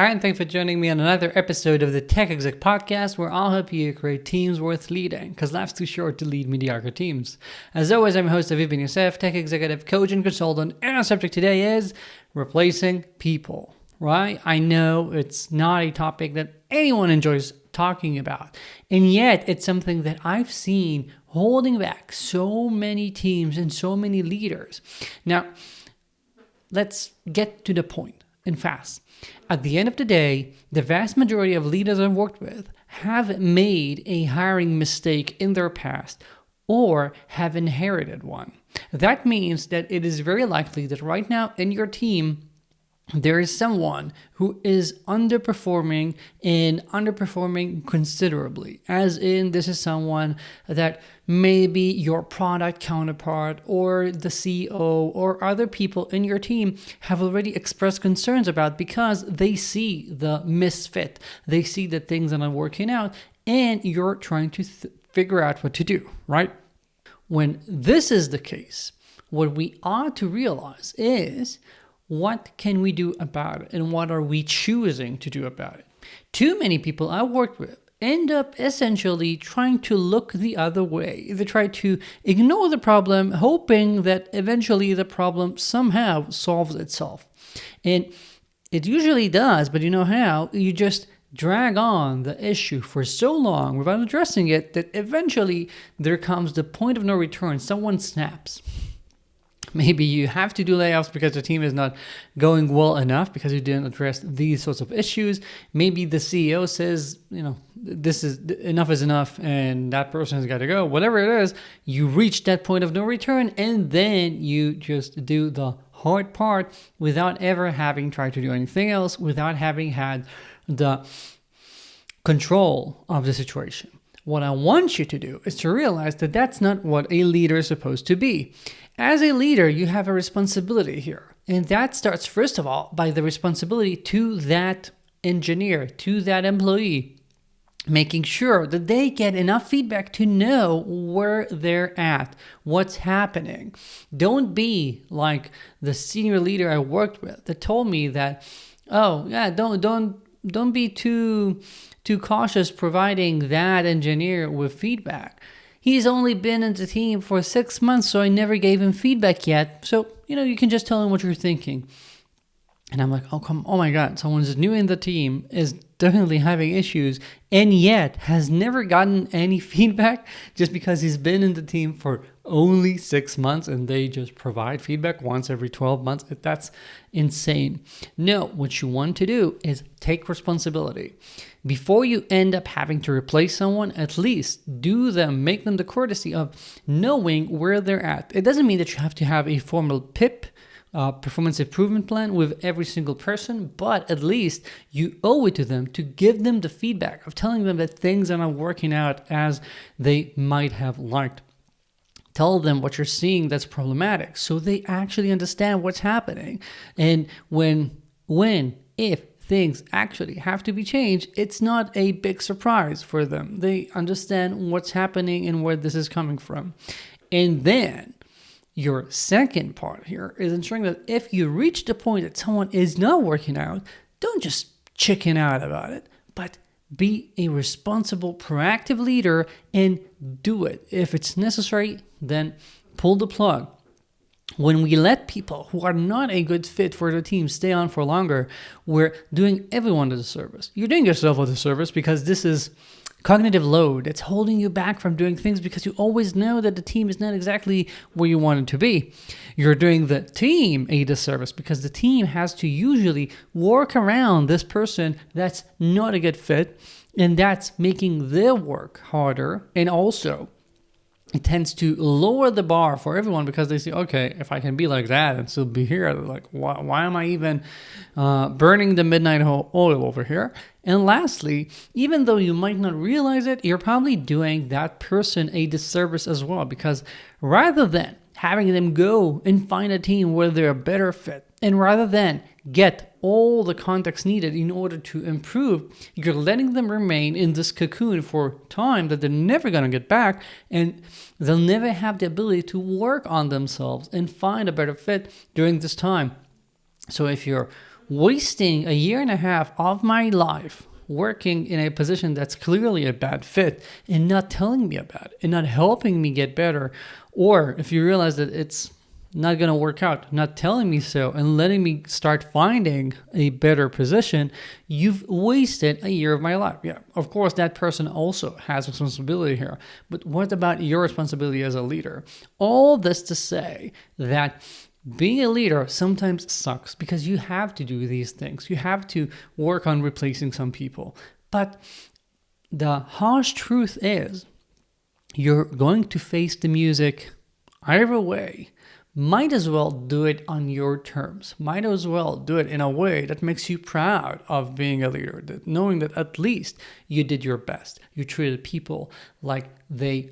Hi, and thanks for joining me on another episode of the Tech Exec Podcast, where I'll help you create teams worth leading, because life's too short to lead mediocre teams. As always, I'm your host, Aviv Ben-Yosef, Tech Executive Coach and Consultant, and our subject today is replacing people, right? I know it's not a topic that anyone enjoys talking about, and yet it's something that I've seen holding back so many teams and so many leaders. Now, let's get to the point and fast. At the end of the day, the vast majority of leaders I've worked with have made a hiring mistake in their past or have inherited one. That means that it is very likely that right now in your team, there is someone who is underperforming considerably. As in, this is someone that maybe your product counterpart or the CEO or other people in your team have already expressed concerns about because they see the misfit. They see that things are not working out and you're trying to figure out what to do, right? When this is the case, what we ought to realize is, what can we do about it and what are we choosing to do about it? Too many people I worked with end up essentially trying to look the other way. They try to ignore the problem, hoping that eventually the problem somehow solves itself. And it usually does, but you know how? You just drag on the issue for so long without addressing it that eventually there comes the point of no return. Someone snaps. Maybe you have to do layoffs because the team is not going well enough because you didn't address these sorts of issues. Maybe the CEO says, this is enough and that person has got to go. Whatever it is, you reach that point of no return and then you just do the hard part without ever having tried to do anything else, without having had the control of the situation. What I want you to do is to realize that that's not what a leader is supposed to be. As a leader, you have a responsibility here. And that starts, first of all, by the responsibility to that engineer, to that employee, making sure that they get enough feedback to know where they're at, what's happening. Don't be like the senior leader I worked with that told me that, don't be too cautious providing that engineer with feedback. He's only been in the team for 6 months, so I never gave him feedback yet. So, you can just tell him what you're thinking. And I'm like, oh my God, someone's new in the team, is definitely having issues, and yet has never gotten any feedback just because he's been in the team for only 6 months and they just provide feedback once every 12 months. That's insane. No, what you want to do is take responsibility. Before you end up having to replace someone, at least make them the courtesy of knowing where they're at. It doesn't mean that you have to have a formal PIP, performance improvement plan with every single person, but at least you owe it to them to give them the feedback of telling them that things are not working out as they might have liked. Tell them what you're seeing that's problematic so they actually understand what's happening. And if things actually have to be changed, it's not a big surprise for them. They understand what's happening and where this is coming from. And then your second part here is ensuring that if you reach the point that someone is not working out, don't just chicken out about it, but be a responsible, proactive leader and do it. If it's necessary, then pull the plug. When we let people who are not a good fit for the team stay on for longer, we're doing everyone a disservice. You're doing yourself a disservice because this is cognitive load. It's holding you back from doing things because you always know that the team is not exactly where you want it to be. You're doing the team a disservice because the team has to usually work around this person that's not a good fit, and that's making their work harder. And also, it tends to lower the bar for everyone because they say, okay, if I can be like that and still be here, like, why am I even burning the midnight oil over here? And lastly, even though you might not realize it, you're probably doing that person a disservice as well, because rather than having them go and find a team where they're a better fit, and rather than get all the context needed in order to improve, you're letting them remain in this cocoon for time that they're never going to get back, and they'll never have the ability to work on themselves and find a better fit during this time. So if you're wasting a year and a half of my life working in a position that's clearly a bad fit and not telling me about it and not helping me get better. Or if you realize that it's not going to work out, not telling me so and letting me start finding a better position, you've wasted a year of my life. Yeah, of course, that person also has responsibility here. But what about your responsibility as a leader? All this to say that being a leader sometimes sucks because you have to do these things. You have to work on replacing some people. But the harsh truth is you're going to face the music either way. Might as well do it on your terms. Might as well do it in a way that makes you proud of being a leader, that knowing that at least you did your best. You treated people like they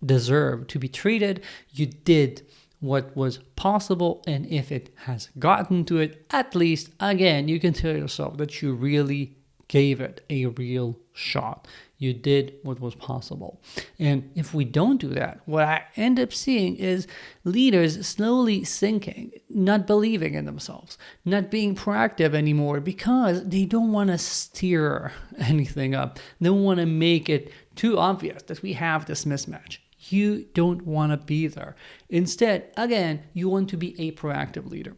deserve to be treated. You did what was possible, and if it has gotten to it, at least, again, you can tell yourself that you really gave it a real shot. You did what was possible. And if we don't do that, what I end up seeing is leaders slowly sinking, not believing in themselves, not being proactive anymore because they don't want to steer anything up. They don't want to make it too obvious that we have this mismatch. You don't want to be there. Instead, again, you want to be a proactive leader.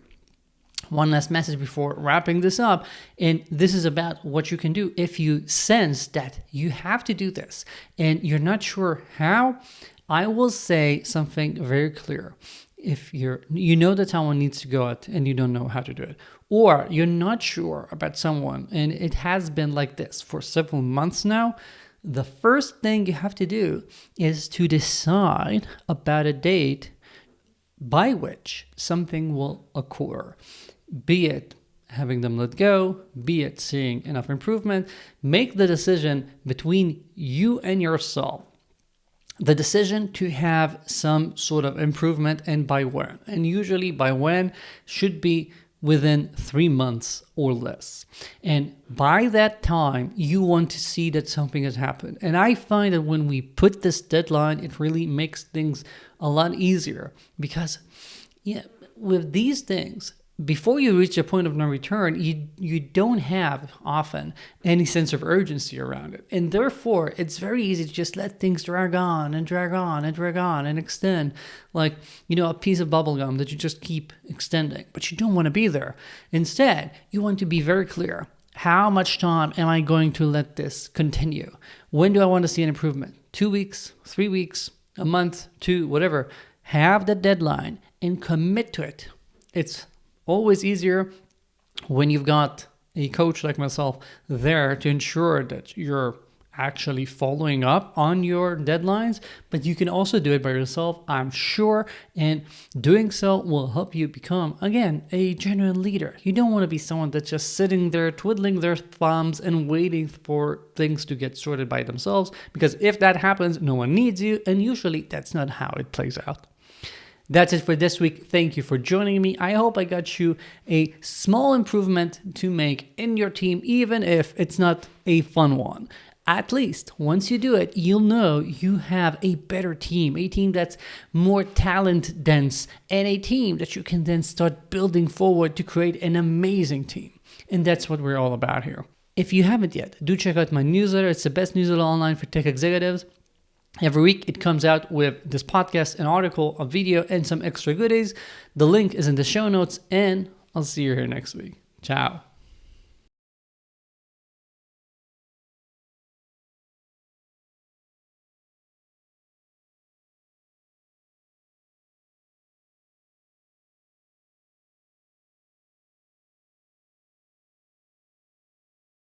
One last message before wrapping this up, and this is about what you can do if you sense that you have to do this and you're not sure how. I will say something very clear. If you know that someone needs to go out and you don't know how to do it, or you're not sure about someone and it has been like this for several months now, the first thing you have to do is to decide about a date by which something will occur. Be it having them let go, be it seeing enough improvement. Make the decision between you and yourself. The decision to have some sort of improvement and by when. And usually by when should be within 3 months or less. And by that time, you want to see that something has happened. And I find that when we put this deadline, it really makes things a lot easier because with these things, before you reach a point of no return, you don't have often any sense of urgency around it. And therefore, it's very easy to just let things drag on and drag on and drag on and extend like, a piece of bubble gum that you just keep extending, but you don't want to be there. Instead, you want to be very clear. How much time am I going to let this continue? When do I want to see an improvement? 2 weeks, 3 weeks, a month, 2, whatever. Have the deadline and commit to it. It's always easier when you've got a coach like myself there to ensure that you're actually following up on your deadlines, but you can also do it by yourself, I'm sure, and doing so will help you become, again, a genuine leader. You don't want to be someone that's just sitting there twiddling their thumbs and waiting for things to get sorted by themselves, because if that happens, no one needs you, and usually that's not how it plays out. That's it for this week. Thank you for joining me. I hope I got you a small improvement to make in your team, even if it's not a fun one. At least once you do it, you'll know you have a better team, a team that's more talent dense, and a team that you can then start building forward to create an amazing team. And that's what we're all about here. If you haven't yet, do check out my newsletter. It's the best newsletter online for tech executives. Every week it comes out with this podcast, an article, a video, and some extra goodies. The link is in the show notes, and I'll see you here next week. Ciao.